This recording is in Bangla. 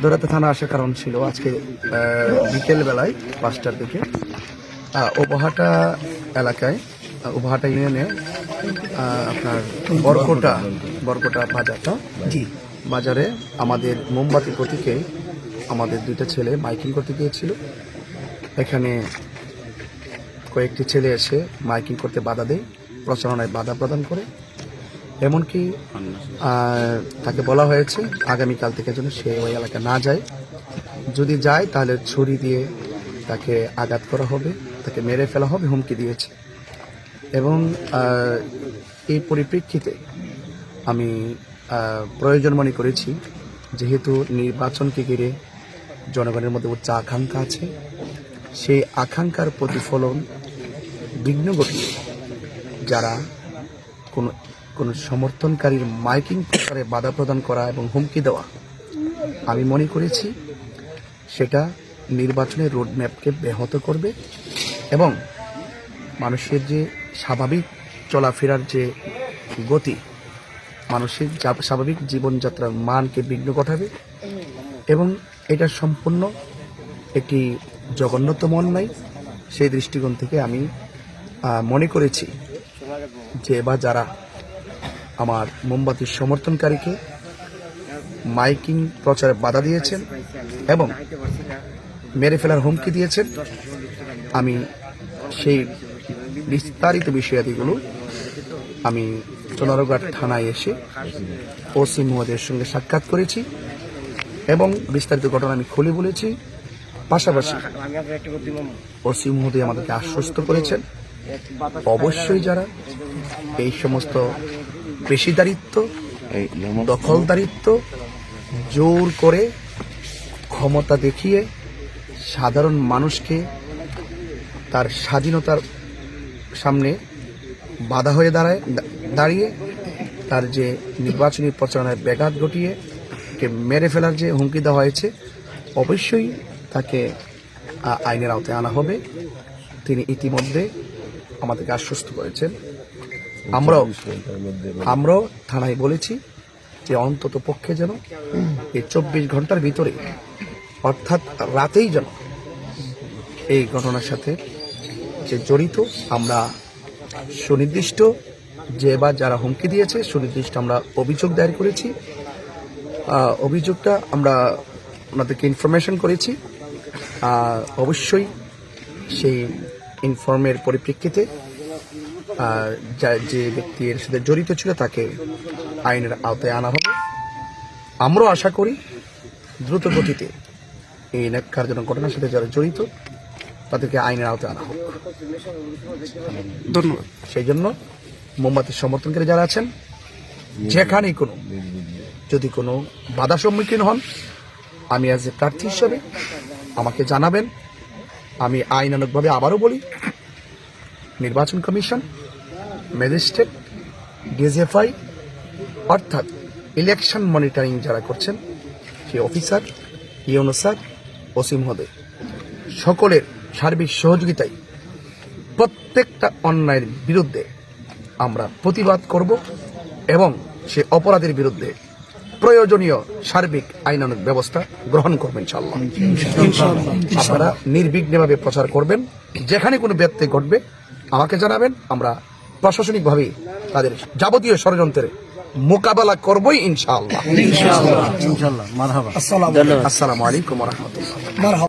দৌরাতে থানা আসার কারণ ছিল আজকে বিকেল বেলায় 5টার দিকে উপহাটা এলাকায় উপহাটা ইউনিয়নে আপনার বরকোটা বাজারটা বাজারে আমাদের মোমবাতি প্রতীকে আমাদের দুইটা ছেলে মাইকিং করতে গিয়েছিল। এখানে কয়েকটি ছেলে এসে মাইকিং করতে বাধা দেয়, প্রচারণায় বাধা প্রদান করে। এমনকি তাকে বলা হয়েছে আগামীকাল থেকে যেন সে ওই এলাকায় না যায়, যদি যায় তাহলে ছুরি দিয়ে তাকে আঘাত করা হবে, তাকে মেরে ফেলা হবে, হুমকি দিয়েছে। এবং এই পরিপ্রেক্ষিতে আমি প্রয়োজন মনে করেছি, যেহেতু নির্বাচনকে ঘিরে জনগণের মধ্যে উচ্চ আকাঙ্ক্ষা আছে, সেই আকাঙ্ক্ষার প্রতিফলন বিঘ্ন ঘটিয়ে যারা কোনো সমর্থনকারীর মাইকিং প্রচারে বাধা প্রদান করা এবং হুমকি দেওয়া, আমি মনে করেছি সেটা নির্বাচনের রোডম্যাপকে ব্যাহত করবে এবং মানুষের যে স্বাভাবিক চলাফেরার যে গতি, মানুষের স্বাভাবিক জীবনযাত্রার মানকে বিঘ্ন ঘটাবে। এবং এটা সম্পূর্ণ একটি জঘন্যতম অন্যায়। সেই দৃষ্টিকোণ থেকে আমি মনে করেছি যে বা যারা আমার মোমবাতির সমর্থনকারীকে মাইকিং প্রচারে বাধা দিয়েছেন এবং মেরে ফেলার হুমকি দিয়েছেন, আমি সেই বিস্তারিত বিষয়াদিগুলো আমি চুনারুঘাট থানায় এসে ওসি মহোদয়ের সঙ্গে সাক্ষাৎ করেছি এবং বিস্তারিত ঘটনা আমি খুলে বলেছি। পাশাপাশি ওসি মহোদয় আমাদেরকে আশ্বস্ত করেছেন অবশ্যই যারা এই সমস্ত পেশিদারিত্ব, দখলদারিত্ব, জোর করে ক্ষমতা দেখিয়ে সাধারণ মানুষকে তার স্বাধীনতার সামনে বাধা হয়ে দাঁড়িয়ে তার যে নির্বাচনী প্রচারণায় ব্যাঘাত ঘটিয়ে মেরে ফেলার যে হুমকি দেওয়া হয়েছে, অবশ্যই তাকে আইনের আওতায় আনা হবে। তিনি ইতিমধ্যে আমাদেরকে আশ্বস্ত করেছেন। আমরাও থানায় বলেছি যে অন্তত পক্ষে যেন এই 24 ঘন্টার ভিতরে, অর্থাৎ রাতেই যেন এই ঘটনার সাথে যে জড়িত, আমরা সুনির্দিষ্ট যে বা যারা হুমকি দিয়েছে সুনির্দিষ্ট আমরা অভিযোগ দায়ের করেছি। অভিযোগটা আমরা ওনাদেরকে ইনফরমেশন করেছি। অবশ্যই সেই ইনফর্মের পরিপ্রেক্ষিতে যে ব্যক্তি এর সাথে জড়িত ছিল তাকে আইনের আওতায় আনা হবে। আমরাও আশা করি দ্রুত গতিতে এই ন্যাক্কারজনক ঘটনার সাথে যারা জড়িত তাদেরকে আইনের আওতায় আনা হোক। ধন্যবাদ। সেই জন্য মোমবাতির সমর্থনকারী যারা আছেন, যেখানেই যদি কোনো বাধা সম্মুখীন হন, আমি অ্যাজ এ প্রার্থী হিসেবে আমাকে জানাবেন। আমি আইনানুগভাবে আবারও বলি, নির্বাচন কমিশন, ম্যাজিস্ট্রেট, ডিএসএফআই অর্থাৎ ইলেকশন মনিটরিং যারা করছেন সেই অফিসার, ইউনো স্যার, ওসি মহোদয় সকলের সার্বিক সহযোগিতায় প্রত্যেকটা অন্যায়ের বিরুদ্ধে আমরা প্রতিবাদ করব এবং সে অপরাধের বিরুদ্ধে প্রয়োজনীয় সার্বিক আইনানুগ ব্যবস্থা গ্রহণ করবেন ইনশাআল্লাহ। আপনারা নির্বিঘ্নভাবে প্রচার করবেন। যেখানে কোনো ব্যত্যয় ঘটবে আমাকে জানাবেন। আমরা প্রশাসনিকভাবে তাদের যাবতীয় ষড়যন্ত্রের মোকাবেলা করবই ইনশাআল্লাহ। ইনশাআল্লাহ। মারহাবা। আসসালামু আলাইকুম ওয়া রাহমাতুল্লাহ।